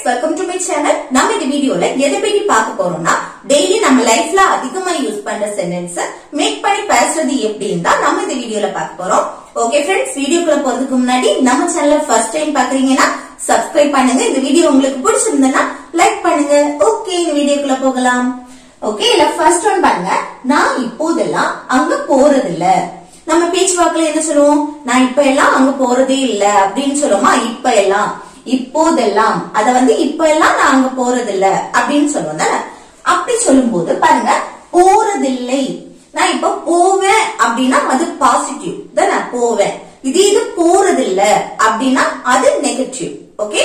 welcome to my channel. நம்ம இந்த வீடியோல எதை பத்தி பார்க்க போறோம்னா டெய்லி நம்ம லைஃப்ல அதிகமா யூஸ் பண்ற சென்டென்ஸ் மேக் பண்ணி பேசுறது எப்படின்னு தான் நம்ம இந்த வீடியோல பார்க்க போறோம். ஓகே फ्रेंड्स, வீடியோக்குள்ள போறதுக்கு முன்னாடி நம்ம சேனலை ஃபர்ஸ்ட் டைம் பாக்குறீங்கன்னா சப்ஸ்கிரைப் பண்ணுங்க. இந்த வீடியோ உங்களுக்கு பிடிச்சிருந்தா லைக் பண்ணுங்க. ஓகே, இந்த வீடியோக்குள்ள போகலாம். ஓகே, இல்ல ஃபர்ஸ்ட் ஒன் பாருங்க. நான் இப்போதெல்லாம் அங்க போறது இல்ல. நம்ம பேச்சுவாக்குல என்ன சொல்லுவோம்? நான் இப்ப எல்லாம் அங்க போறதே இல்ல அப்படின்னு சொல்லுவோமா? இப்ப எல்லாம், இப்போதெல்லாம், அத இப்ப எல்லாம் நான் அங்க போறது இல்ல அப்படின்னு சொல்லுவோம் தானே? அப்படி சொல்லும் போது பாருங்க, போறதில்லை. நான் இப்ப போவேன் அப்படின்னா அது பாசிட்டிவ் தானே, போவேன். இது போறதில்ல அப்படின்னா அது நெகட்டிவ். ஓகே,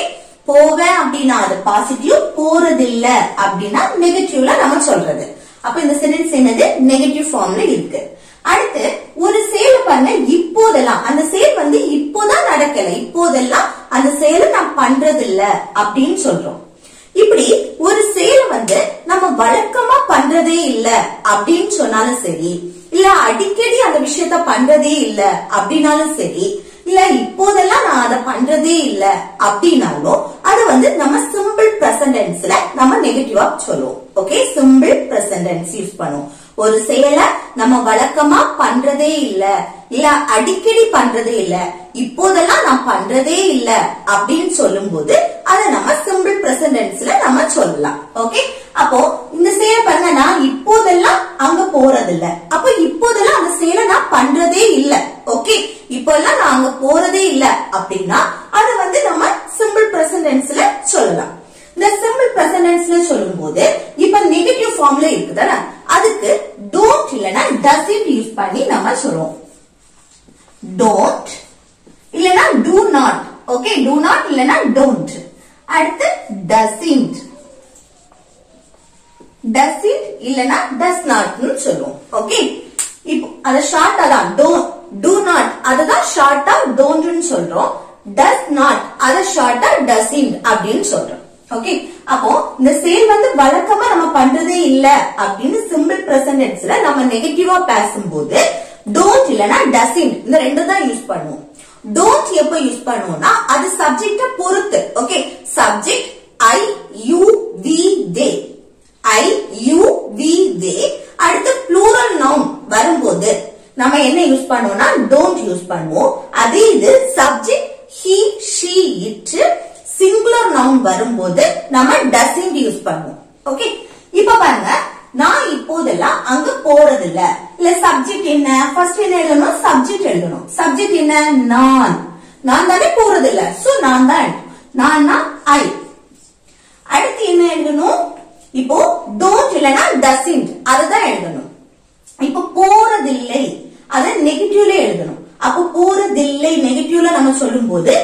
போவேன் அப்படின்னா அது பாசிட்டிவ், போறதில்ல அப்படின்னா நெகட்டிவ்ல நம்ம சொல்றது. அப்ப இந்த சென்டென்ஸ் என்னது? நெகட்டிவ் ஃபார்ம்ல இருக்கு. அடுத்து ஒரு செயல பாருங்க, இப்போதெல்லாம், அந்த செயல் இப்போதான் நடக்கல, இப்போதெல்லாம் அந்த செயலை நான் பண்றது இல்ல அப்படின்னு சொல்றோம். இப்படி ஒரு செயலை நம்ம வழக்கமா பண்றதே இல்ல அப்படின்னு சொன்னாலும் சரி, இல்ல அடிக்கடி அந்த விஷயத்த பண்றதே இல்ல அப்படின்னாலும் சரி, இல்ல இப்போதெல்லாம் நான் அதை பண்றதே இல்ல அப்படின்னாலும் அது நம்ம சிம்பிள் பிரசன்ட் டென்ஸ்ல நம்ம நெகட்டிவா சொல்லுவோம். Okay, simple present tense use பண்ணுவோம். ஒரு செயலை நம்ம வழக்கமா பண்றதே இல்ல, இல்ல அடிக்கடி பண்றதே இல்ல, இப்போதெல்லாம் நான் பண்றதே இல்ல அப்படின்னு சொல்லும் போது அதை நம்ம சிம்பிள் பிரசன்ட் டென்ஸ்ல நம்ம சொல்லலாம். ஓகே, அப்போ இந்த செயலை பாருங்க, நான் இப்போதெல்லாம் அங்க போறது இல்ல. அப்போ இப்போதெல்லாம் அந்த செயலை நான் பண்றதே இல்ல. ஓகே, இப்போதெல்லாம் நான் அங்க போறதே இல்ல அப்படின்னா அது நம்ம சிம்பிள் பிரசன்ட் டென்ஸ்ல சொல்லலாம். இந்த சிம்பிள் பிரசன்ட் டென்ஸ்ல சொல்லும் போது இப்ப நெகட்டிவ் ஃபார்ம்ல இருக்குதானே, அதுக்கு டோன்ட் இல்லனா டசன்ட் யூஸ் பண்ணி நம்ம சொல்றோம். டோன்ட் இல்லனா do not. Okay, do not இல்லனா don't. அடுத்து doesn't, doesn't இல்லனா does not னு சொல்றோம். ஓகே, இப்போ அத ஷார்ட்டா தான் do not அதுதான் ஷார்ட்டா don't னு சொல்றோம். does not அத ஷார்ட்டா doesn't அப்படின்னு சொல்றோம். ஓகே, அப்போ இந்த செயல் வழக்கமா நம்ம பண்றதே இல்ல அப்படின்னு சிம்பிள் பிரசன்ட் டென்ஸ்ல நம்ம நெகட்டிவா பேசும்போது டோன்ட் இல்லனா டசன்ட் இந்த ரெண்டு தான் யூஸ் பண்ணுவோம். டோன்ட் எப்ப யூஸ் பண்ணுவோம்னா அது சப்ஜெக்ட பொறுத்து. Okay, subject I you we they, I you we they. அடுத்து ப்ளூரல் நவுன் வரும்போது நம்ம என்ன யூஸ் பண்ணுவோம்னா டோன்ட் யூஸ் பண்ணுவோம். அதே இது subject he she it singular noun வரும்போது நம்ம டசன்ட் யூஸ் பண்ணுவோம். ஓகே, இப்ப பாருங்க, நான் இப்போதெல்லாம் அங்க போறது இல்ல. இல்ல சப்ஜெக்ட் என்ன, ஃபர்ஸ்ட் என்ன எழுதணும்? சப்ஜெக்ட் எழுதணும். சப்ஜெக்ட் என்ன? நான் தானே போறது இல்ல, சோ நான் தான் நான்னா ஐ. அடுத்து என்ன எழுதணும்? இப்போ டோன்ட் இல்லனா டசன்ட் அதுதான் எழுதணும். இப்போ போறதில்லை அத நெகட்டிவ்ல எழுதணும். அப்போ போறதில்லை நெகட்டிவ்ல நம்ம சொல்லும் போது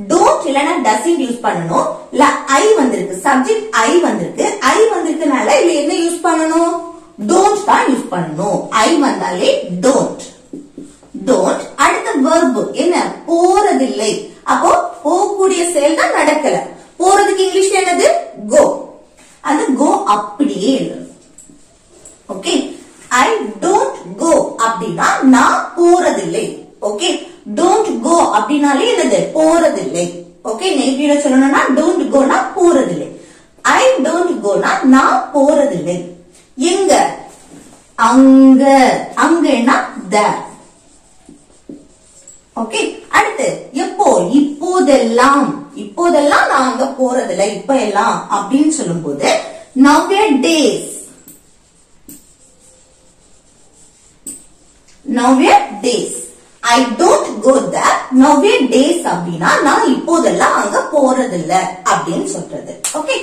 don't இல்லனா doesn't யூஸ் பண்ணனும். இல்ல I வந்திருக்கு, சப்ஜெக்ட் I வந்திருக்கு, I வந்திருக்கனால இல்ல என்ன யூஸ் பண்ணனும்? don't தான் யூஸ் பண்ணனும். I வந்தாலே don't. அடுத்த verb என்ன? போறதில்லை. அப்போ போகக்கூடிய செயல் தான் நடக்கல. போறதுக்கு இங்கிலீஷ்ல என்னது? go. அந்த go அப்படியே எழுதணும். ஓகே, I don't go அப்படினா நான் போறதில்லை. ஓகே, don't go அப்படினாலே என்னது? போறதில்லை. ஓகே, நெகட்டிவ்ல சொல்லணும்னா don't go னா போறதில்லை. I don't go னா நான் போறதில்லை. எங்க? அங்க, அங்கனா there. ஓகே, அடுத்து எப்போ? இப்போதெல்லாம், இப்போதெல்லாம் நான் அங்க போறதில்லை, இப்ப எல்லாம் அப்படின்னு சொல்லும்போது nowadays, nowadays I don't go there nowadays அப்படினா நான் இப்போதெல்லாம் அங்க போறதில்ல அப்படின்னு சொல்றது. ஓகே,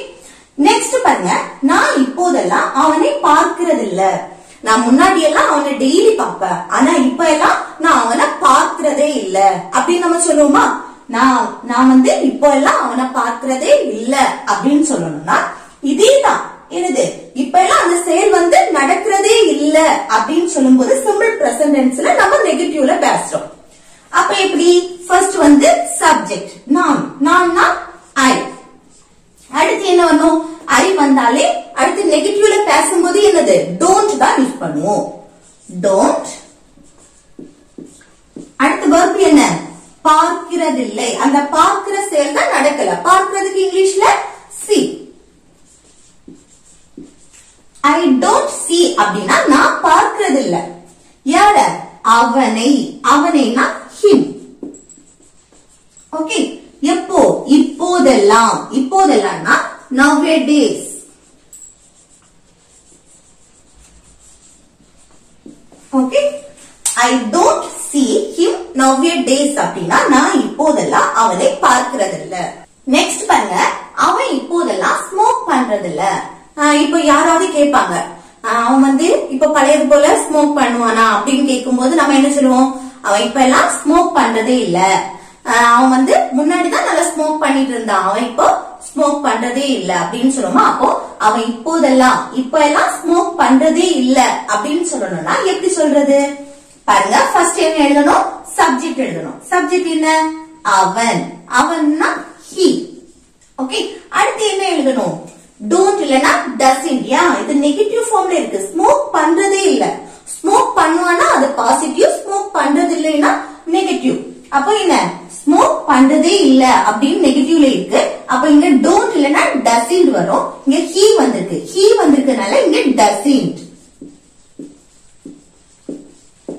நெக்ஸ்ட் பாருங்க, நான் இப்போதெல்லாம் அவனை பார்க்கிறது இல்ல. நான் முன்னாடி எல்லாம் அவனை டெய்லி பார்ப்பேன், ஆனா இப்ப எல்லாம் நான் அவனை பார்க்கிறதே இல்ல அப்படின்னு நம்ம சொல்லுவோமா? நான் இப்போ எல்லாம் அவனை பார்க்கிறதே இல்ல அப்படின்னு சொல்லணும்னா இதேதான் என்னது? இப்ப எல்லாம் அந்த செயல் நடக்கிறதே இல்ல அப்படின்னு சொல்லும்போது சிம்பிள் பிரசன்ட் டென்ஸ்ல நம்ம நெகட்டிவ்ல பேசுறோம். அப்ப எப்படி? ஃபர்ஸ்ட் சப்ஜெக்ட் நான்னா ஐ. அடுத்து என்ன வரணும்? ஐ வந்தாலே அடுத்து நெகட்டிவ்ல பேசும்போது என்னது? டோன்ட் தான் யூஸ் பண்ணுவோம். டோன்ட். அடுத்து verb என்ன? பார்க்கிறதில்லை. அந்த பார்க்கிற செயல் தான் நடக்கல. பார்க்கிறதுக்கு இங்கிலீஷ்ல I don't see அப்படின்னா நான் பார்க்கிறது இல்ல. யார? அவனை. அவனைனா him. ஓகே. எப்போ? இப்போதெல்லாம். இப்போதெல்லாம்னா nowadays. Okay. I don't see him nowadays அப்படின்னா நான் இப்போதெல்லாம் அவனை பார்க்கிறது இல்ல. நெக்ஸ்ட் பாருங்க, அவன் இப்போதெல்லாம் ஸ்மோக் பண்றது இல்ல. இப்போ யாராவது கேட்பாங்க, அவன் இப்ப பழையது போல ஸ்மோக் பண்ணுவானா அப்படின்னு கேட்கும்போது நம்ம என்ன சொல்லுவோம்? அவன் இப்ப எல்லாம் ஸ்மோக் பண்றதே இல்ல. அவன் முன்னாடிதான் நல்லா ஸ்மோக் பண்ணிட்டு இருந்தான், அவன் இப்போ ஸ்மோக் பண்றதே இல்ல அப்படின்னு சொல்லுவோமா? அப்போ அவன் இப்போதெல்லாம் இப்ப எல்லாம் ஸ்மோக் பண்றதே இல்ல அப்படின்னு சொல்லணும்னா எப்படி சொல்றது? பாருங்க, ஃபர்ஸ்ட் என்ன எழுதணும்? சப்ஜெக்ட் எழுதணும். சப்ஜெக்ட் என்ன? அவன். அவன்னா he. ஓகே. அடுத்து என்ன எழுதணும்? don't இல்லனா doesn't. இது நெகட்டிவ் ஃபார்ம்ல இருக்கு. ஸ்மோக் பண்றதே இல்ல. ஸ்மோக் பண்ணுவானா அது பாசிட்டிவ், ஸ்மோக் பண்றது இல்லைன்னா நெகட்டிவ். அப்போ என்ன? ஸ்மோக் பண்றதே இல்ல அப்படின்னு நெகட்டிவ்ல இருக்கு. அப்ப இங்க don't இல்லனா doesn't வரும். இங்க he வந்திருக்கு. he வந்திருக்கனால இங்க doesn't.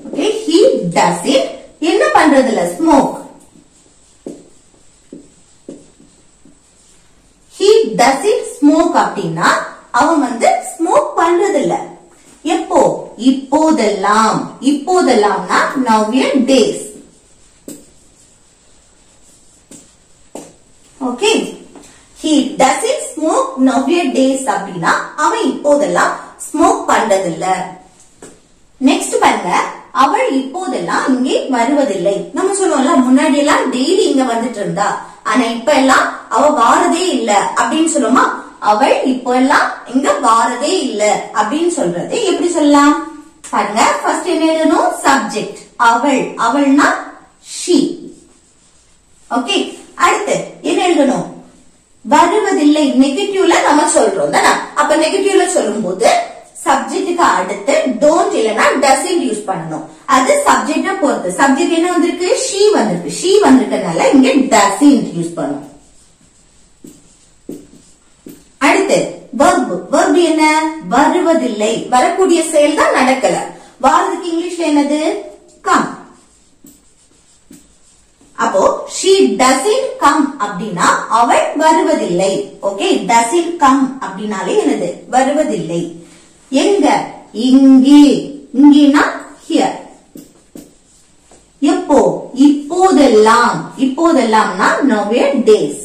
ஓகே. he doesn't என்ன பண்றது இல்ல? ஸ்மோக். he doesn't smoke அப்படின்னா அவன் ஸ்மோக் பண்றது இல்ல. எப்போ? இப்போதெல்லாம். இப்போதெல்லாம்னா nowadays. Okay. he doesn't smoke nowadays அப்படின்னா அவன் இப்போதெல்லாம் ஸ்மோக் பண்றது இல்ல. நெக்ஸ்ட் பாருங்க, அவள் இப்போதெல்லாம் இங்கே வருவதில்லை. நம்ம சொல்லுவோம்ல, முன்னாடி எல்லாம் டெய்லி இங்க வந்துட்டு இருந்தா, ஆனா இப்ப எல்லாம் அவ வாரதே இல்ல அப்படின்னு சொல்லுமா? அவள் இப்ப எல்லாம் இங்க வாரதே இல்ல அப்படின்னு சொல்றது எப்படி சொல்லலாம்? பாருங்க, ஃபர்ஸ்ட் என்ன எழுதணும்? சப்ஜெக்ட் அவள். அவள்னா she. ஓகே. அடுத்து என்ன எழுதணும்? வருவதில்லை. நெகட்டிவ்ல நம்ம சொல்றோம் தானே? அப்ப நெகட்டிவ்ல சொல்லும் போது சப்ஜெக்டுக்கு அடுத்து don't இல்லனா doesn't யூஸ் பண்ணணும். அது சப்ஜெக்ட பொறுத்து. சப்ஜெக்ட் என்ன வந்திருக்கு? she வந்திருக்கு. she வந்திருக்கனால இங்க doesn't யூஸ் பண்ணணும். அடுத்து verb. verb என்ன? வருவதில்லை. வரக்கூடிய செயல் தான் நடக்கல. வாரதுக்கு இங்கிலீஷ்ல என்னது? come. அப்போ she doesn't come அப்படின்னா அவள் வருவதில்லை. ஓகே. doesn't come அப்படினாலே என்னது? வருவதில்லை. எங்க? இங்கே. இங்கேனா here. எப்போ? இப்போதெல்லாம். இப்போதெல்லாம்னா nowadays.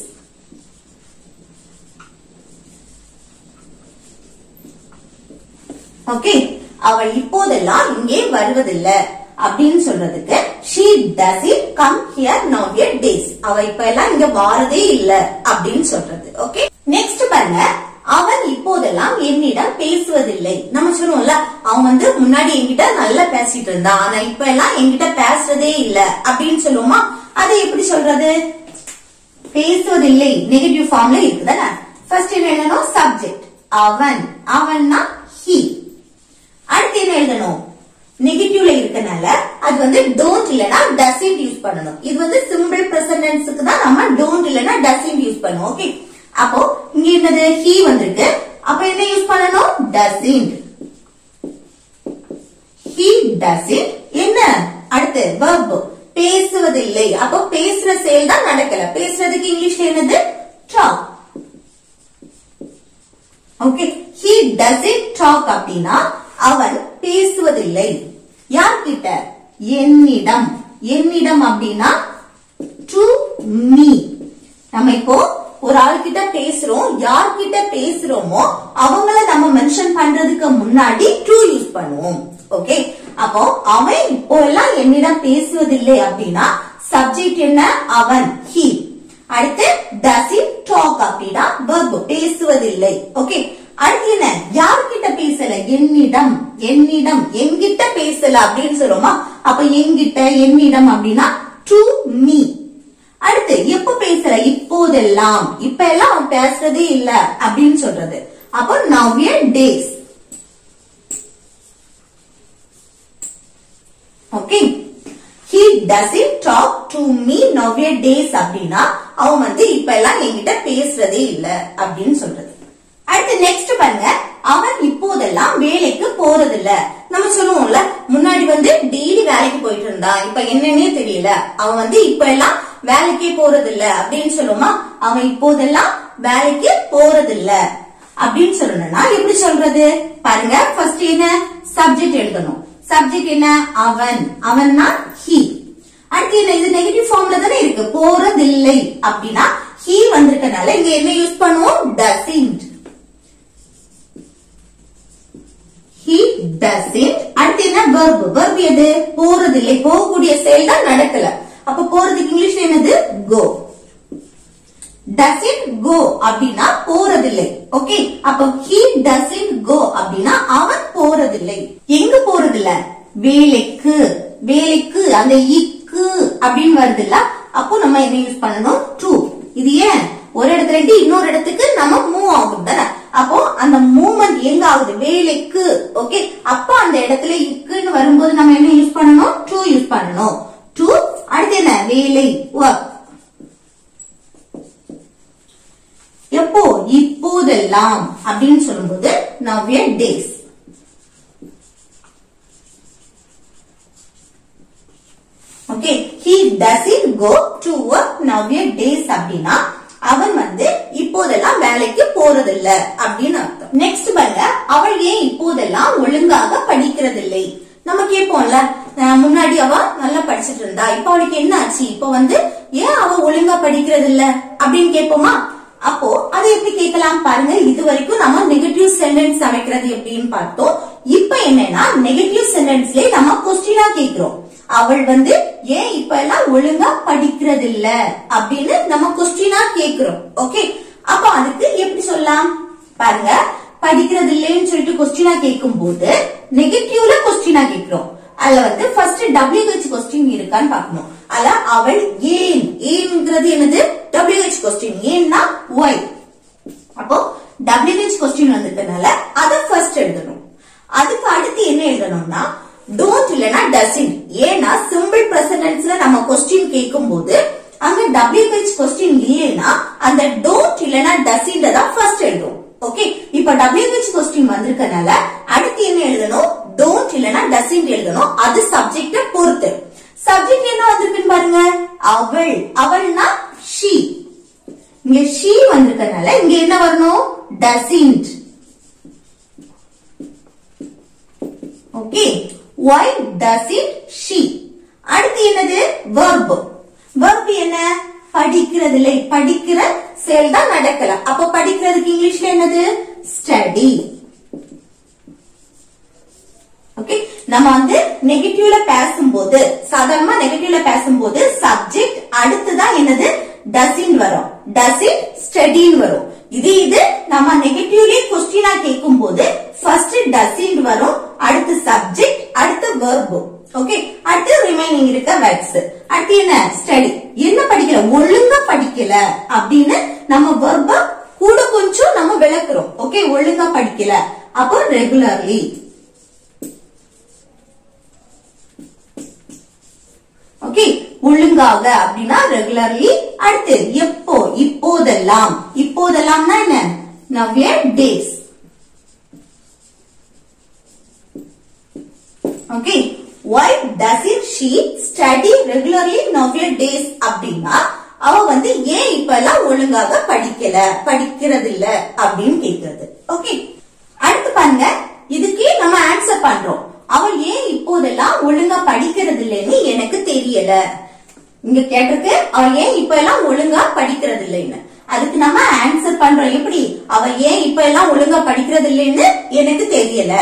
ஓகே. அவள் இப்போதெல்லாம் இங்கே வருவதில்லை அப்படின்னு சொல்றதுக்கு she doesn't come here nowadays. அவ இப்ப எல்லாம் இங்க வாரதே இல்ல அப்படின்னு சொல்றது. ஓகே. நெக்ஸ்ட் பாருங்க, அவன் இப்போதெல்லாம் என்னிடம் பேசுவதில்லை. நம்ம சொல்லுவோம்ல, அவன் முன்னாடி என்கிட்ட நல்லா பேசிட்டு இருந்தான், ஆனா இப்ப எல்லாம் என்கிட்ட பேசுறதே இல்ல அப்படின்னு சொல்லுவோமா? அதை எப்படி சொல்றது? பேசுவதில்லை நெகட்டிவ் ஃபார்ம்ல இருக்குதானே? ஃபர்ஸ்ட் என்ன எழுதணும்? சப்ஜெக்ட் அவன். அவன்னா he. அடுத்து என்ன எழுதணும்? நெகட்டிவ்ல இருக்கனால அது don't இல்லனா doesn't யூஸ் பண்ணணும். இது சிம்பிள் பிரசன்ட் டென்ஸ்க்கு தான் நம்ம don't இல்லனா doesn't யூஸ் பண்ணுவோம். ஓகே. அப்போ இங்க என்னது? he வந்திருக்கு. அப்ப என்ன யூஸ் பண்ணணும்? doesn't. he doesn't என்ன? அடுத்து verb பேசுவதில்லை. அப்போ பேசுற செயல் தான் நடக்கல. பேசுறதுக்கு இங்கிலீஷ்ல என்னது? talk. Okay. he doesn't talk அப்படின்னா அவன் பேசுவதில்லை. யார்கிட்ட? என்னிடம். என்னிடம் அப்படின்னா to me. நம்ம இப்போ ஒரு ஆள் கிட்ட பேசுறோம், யார்கிட்ட பேசுறோமோ அவங்கள நம்ம மென்ஷன் பண்றதுக்கு முன்னாடி to யூஸ் பண்ணுவோம். ஓகே. அப்போ அவன் இப்போ எல்லாம் என்னிடம் பேசுவதில்லை அப்படின்னா சப்ஜெக்ட் என்ன? அவன் he. அடுத்து doesn't talk அப்படின்னா verb பேசுவதில்லை. ஓகே. அடுத்து என்ன? யார்கிட்ட பேசல? என்னிடம். என்னிடம் என்கிட்ட பேசல அப்படின்னு சொல்லுமா? அப்ப என்கிட்ட என்னிடம் அப்படின்னா to me. அடுத்து எப்ப பேசல? இப்போதெல்லாம். இப்ப எல்லாம் அவன் பேசுறதே இல்ல அப்படின்னு சொல்றது. அப்போ nowadays. Okay. he doesn't talk to me nowadays அப்படின்னா அவன் இப்ப எல்லாம் என்கிட்ட பேசுறதே இல்ல அப்படின்னு சொல்றது. அடுத்து நெக்ஸ்ட் பாருங்க, அவன் இப்போதெல்லாம் வேலைக்கு போறதில்ல. நம்ம சொல்லுவோம்ல, முன்னாடி டெய்லி வேலைக்கு போயிட்டு இருந்தா, இப்ப என்னன்னே தெரியல, அவன் இப்ப எல்லாம் வேலைக்கே போறதில்ல அப்படின்னு சொல்லுவோமா. அவன் இப்போதெல்லாம் வேலைக்கு போறதில்ல அப்படின்னு சொல்லணும்னா எப்படி சொல்றது பாருங்க. ஃபர்ஸ்ட் என்ன, சப்ஜெக்ட் எழுதணும். சப்ஜெக்ட் என்ன, அவன். அவன்னா he. அடுத்து என்ன, இது நெகட்டிவ் ஃபார்ம்ல தானே இருக்கு, போறதில்லை அப்படின்னா he வந்திருக்கனால இங்க என்ன யூஸ் பண்ணுவோம், doesn't. he doesn't. அடுத்து என்ன, verb. verb எது, போறதில்லை, போகக்கூடிய செயல் தான் நடக்கல. அப்ப போறதுக்கு இங்கிலீஷ்ல என்னது, go. doesn't go அப்படின்னா போறதில்லை. ஓகே, அப்ப he doesn't go அப்படின்னா அவன் போறதில்லை. எங்க போறதில்ல, வேலைக்கு. வேலைக்கு அந்த இக்கு அப்படின்னு வருது இல்ல, அப்போ நம்ம என்ன யூஸ் பண்ணணும், to. இது ஏன் ஒரு இடத்துல இருந்து இன்னொரு இடத்துக்கு நம்ம மூவ் ஆகும் தானே, அப்போ அந்த மூவ்மெண்ட் எங்க ஆகுது, வேலைக்கு. ஓகே, அப்ப அந்த இடத்துல இக்குன்னு வரும்போது நம்ம என்ன யூஸ் பண்ணணும், to யூஸ் பண்ணணும். to. அடுத்து என்ன, வேலை, work. எப்போ, இப்போதெல்லாம் அப்படின்னு சொல்லும்போது nowadays. Okay, he doesn't go to work nowadays அப்படின்னா அவன் இப்போதெல்லாம் வேலைக்கு போறதில்ல அப்படின்னு அர்த்தம். நெக்ஸ்ட் பாருங்க, அவள் ஏன் இப்போதெல்லாம் ஒழுங்காக படிக்கிறதில்லை. நம்ம கேட்போம்ல, முன்னாடி அவ நல்லா படிச்சிட்டு இருந்தா, இப்ப அவளுக்கு என்ன ஆச்சு, இப்ப ஏன் அவ ஒழுங்கா படிக்கிறது இல்ல அப்படின்னு கேட்போமா. அப்போ அதை எப்படி கேட்கலாம் பாருங்க. இது வரைக்கும் நம்ம நெகட்டிவ் சென்டென்ஸ் அமைக்கிறது எப்படின்னு பார்த்தோம். இப்ப என்னன்னா நெகட்டிவ் சென்டென்ஸ்ல நம்ம கொஸ்டினா கேக்குறோம். அவள் ஏன் இப்ப எல்லாம் ஒழுங்கா படிக்கிறது இல்ல அப்படின்னு நம்ம கொஸ்டினா கேக்குறோம். ஓகே, அப்ப அதுக்கு எப்படி சொல்லலாம் பாருங்க. படிக்கிறது இல்லைன்னு சொல்லிட்டு கொஸ்டினா கேட்கும் போது நெகட்டிவ்ல கொஸ்டினா கேக்குறோம். அதுல ஃபர்ஸ்ட் WH கொஸ்டின் இருக்கான்னு பாக்கணும். அத அவள் ஏன், ஏன்ங்கிறது என்னது, WH கொஸ்டின். ஏன்னா why. அப்போ WH கொஸ்டின் வந்ததுனால அத ஃபர்ஸ்ட் எழுதணும். அதுக்கு அடுத்து என்ன எழுதணும்னா don't இல்லனா doesn't. ஏன்னா சிம்பிள் பிரசன்ட் டென்ஸ்ல நம்ம கொஸ்டின் கேட்கும் போது அங்க WH கொஸ்டின் இல்லைன்னா அந்த don't இல்லனா doesn't தான் ஃபர்ஸ்ட் எழுதுவோம். ஓகே, இப்ப WH கொஸ்டின் வந்திருக்கனால அடுத்து என்ன எழுதணும், don't இல்லனா doesn't எழுதணும். அது சப்ஜெக்ட பொறுத்து. சப்ஜெக்ட் என்ன வந்திருக்குன்னு பாருங்க, அவள். அவள்னா she. இங்க she வந்திருக்கனால இங்க என்ன வரணும், doesn't. Okay, why doesn't she. அடுத்து என்னது, verb. verb என்ன, படிக்கிறதில்லை. படிக்கிற செயல் தான் நடக்கல. அப்ப படிக்கிறதுக்கு இங்கிலீஷ்ல என்னது, study. ஓகே, நம்ம நெகட்டிவ்ல பேசும்போது, சாதாரணமா நெகட்டிவ்ல பேசும்போது சப்ஜெக்ட் அடுத்துதான் என்னது, doesn't வரும். doesn't studyன்னு வரும். இது நம்ம நெகட்டிவ்லயே கொஸ்டினா கேட்கும் போது ஃபர்ஸ்ட் doesn't வரும், அடுத்து சப்ஜெக்ட், அடுத்து verb. ஓகே, அடுத்து ரிமைனிங் இருக்க வேர்ட்ஸ். அடுத்து என்ன, ஸ்டடி. என்ன படிக்கல, ஒழுங்கா படிக்கல அப்படின்னு நம்ம verb கூட கொஞ்சம் நம்ம விளக்குறோம். ஓகே, ஒழுங்கா படிக்கல, அப்போ ரெகுலர்லி. ஓகே, ஒழுங்காக அப்படின்னா ரெகுலர்லி. அடுத்து எப்போ, இப்போதெல்லாம். இப்போதெல்லாம்னா என்ன, nowadays. Okay, why doesn't she study regularly nowadays அப்படின்னா அவ ஏன் இப்ப எல்லாம் ஒழுங்காக படிக்கல, படிக்கிறது இல்ல அப்படின்னு கேக்குறது. ஓகே, அடுத்து பாருங்க, இதுக்கு நம்ம ஆன்சர் பண்றோம். அவள் ஏன் இப்போதெல்லாம் ஒழுங்கா படிக்கிறது இல்லைன்னு எனக்கு தெரியல. இங்க கேட்டிருக்கு, அவள் ஏன் இப்ப எல்லாம் ஒழுங்கா படிக்கிறது இல்லைன்னு. அதுக்கு நம்ம ஆன்சர் பண்றோம். எப்படி, அவள் ஏன் இப்ப எல்லாம் ஒழுங்கா படிக்கிறது இல்லைன்னு எனக்கு தெரியல.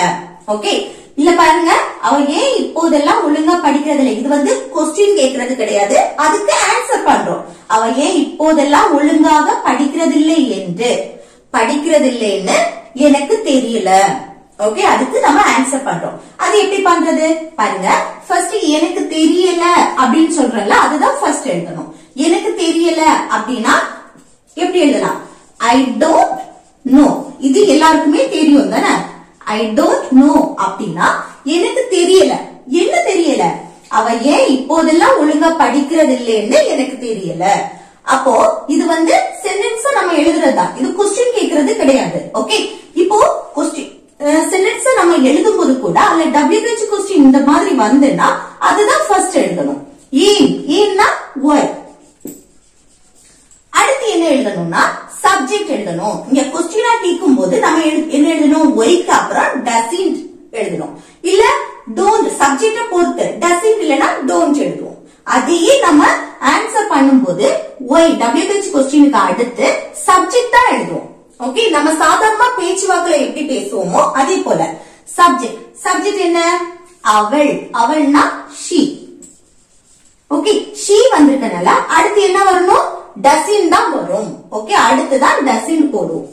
ஓகே, இல்ல பாருங்க, அவள் ஏன் இப்போதெல்லாம் ஒழுங்கா படிக்கிறது இல்லை. இது கொஸ்டின் கேட்கறது கிடையாது, அதுக்கு ஆன்சர் பண்றோம். அவள் ஏன் இப்போதெல்லாம் ஒழுங்காக படிக்கிறது இல்லை என்று, படிக்கிறது இல்லைன்னு எனக்கு தெரியல. ஓகே, அதுக்கு நம்ம ஆன்சர் பண்றோம். அது எப்படி பண்றது பாருங்க. ஃபர்ஸ்ட் எனக்கு தெரியல அப்படின்னு சொல்றல, அதுதான் ஃபர்ஸ்ட் எழுதணும். எனக்கு தெரியல அப்படின்னா எப்படி எழுதலாம், ஐ டோன்ட் நோ. இது எல்லாருக்குமே தெரியும் தானே. ஐ டோன்ட் நோ அப்படின்னா எனக்கு தெரியல. என்ன தெரியல, அவ ஏன் இப்போதெல்லாம் ஒழுங்கா படிக்கிறது இல்லைன்னு எனக்கு தெரியல. அப்போ இது வந்து சென்டென்ஸ் நம்ம எழுதுறதா, இது கொஸ்டின் கேக்குறது கிடையாது. ஓகே, இப்போ கொஸ்டின் சென்டென்ஸ் நம்ம எழுதும் போது கூட அல்ல WH கொஸ்டின் இந்த மாதிரி வந்துன்னா அதுதான் ஃபர்ஸ்ட் எழுதணும். ஏன்னா why. அடுத்து என்ன எழுதணும்னா சப்ஜெக்ட் எழுதணும். இங்க கொஸ்டினா கேட்கும் போது நம்ம என்ன எழுதணும், ஒய்க்கு அப்புறம் டசன்ட் எழுதணும். இல்ல டோன்ட் சப்ஜெக்ட பொறுத்து டசன்ட் இல்லனா டோன்ட் எழுதுவோம். அதையே நம்ம ஆன்சர் பண்ணும்போது ஒய் WH கொஸ்டினுக்கு அடுத்து சப்ஜெக்ட் தான் எழுதுவோம். ஓகே, நம்ம சாதாரணமா பேச்சுவாக்குல எப்படி பேசுவோமோ அதே போல சப்ஜெக்ட் என்ன, அவள், அவள்னா she. ஓகே, she வந்திருக்கனால அடுத்து என்ன வரணும், டசின் தான் வரும். ஓகே, அடுத்துதான் டசின் போடுவோம்.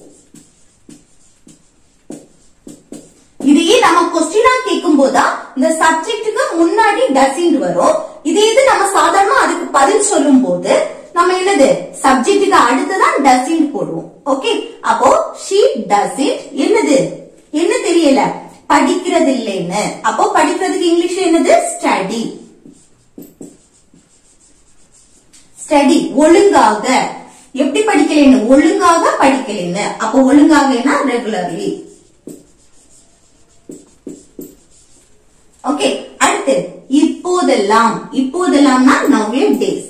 இதையே நம்ம கொஸ்டினா கேட்கும் போதா இந்த சப்ஜெக்டுக்கு முன்னாடி டசின் வரும். இதே இது நம்ம சாதாரணமா அதுக்கு பதில் சொல்லும் போது நம்ம என்னது சப்ஜெக்டுக்கு அடுத்துதான் டசின் போடுவோம். ஓகே, அப்போ she doesn't என்னது என்ன தெரியல, படிக்கிறது இல்லைன்னு. அப்போ படிக்கிறதுக்கு இங்கிலீஷ்ல என்னது, ஸ்டடி. ஸ்டடி ஒழுங்காக, எப்படி படிக்கலைன்னு, ஒழுங்காக படிக்கலைன்னு. அப்போ ஒழுங்காகனா ரெகுலர்லி. ஓகே, அடுத்து இப்போதெல்லாம், இப்போதெல்லாம்னா nowadays.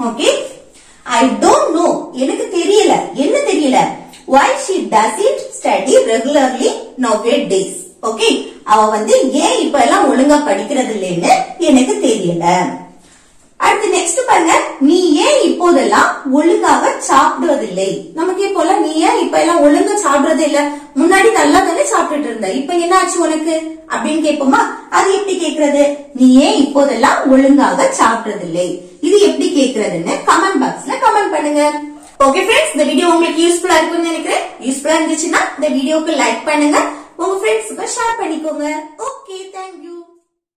Okay, I don't know எனக்கு தெரியல, என்ன தெரியல, why she doesn't study regularly nowadays. Okay, அவ வந்து ஏன் இப்ப எல்லாம் ஒழுங்கா படிக்கிறது இல்லைன்னு எனக்கு தெரியல. அடுத்து நெக்ஸ்ட் பாருங்க, நீ ஏன் இப்போதெல்லாம் ஒழுங்காக சாப்பிடுவதில்லை. நமக்கு போல நீ ஏன் இப்ப எல்லாம் ஒழுங்கா சாப்பிடுறது இல்ல, முன்னாடி நல்லா தானே சாப்பிட்டுட்டு இருந்த, இப்ப என்ன ஆச்சு உனக்கு அப்படின்னு கேட்போமா. அது எப்படி கேக்குறது, நீ ஏன் இப்போதெல்லாம் ஒழுங்காக சாப்பிடுறதில்லை, இது எப்படி கேக்குறதுன்னு கமெண்ட் பாக்ஸ்ல கமெண்ட் பண்ணுங்க. ஓகே ஃப்ரெண்ட்ஸ், இந்த வீடியோ உங்களுக்கு யூஸ்ஃபுல்லா இருக்கும்னு நினைக்கிறேன். யூஸ்ஃபுல்லா இருந்துச்சுன்னா இந்த வீடியோக்கு லைக் பண்ணுங்க, உங்க ஃப்ரெண்ட்ஸ்க்கு ஷேர் பண்ணிக்கோங்க. Okay, thank you.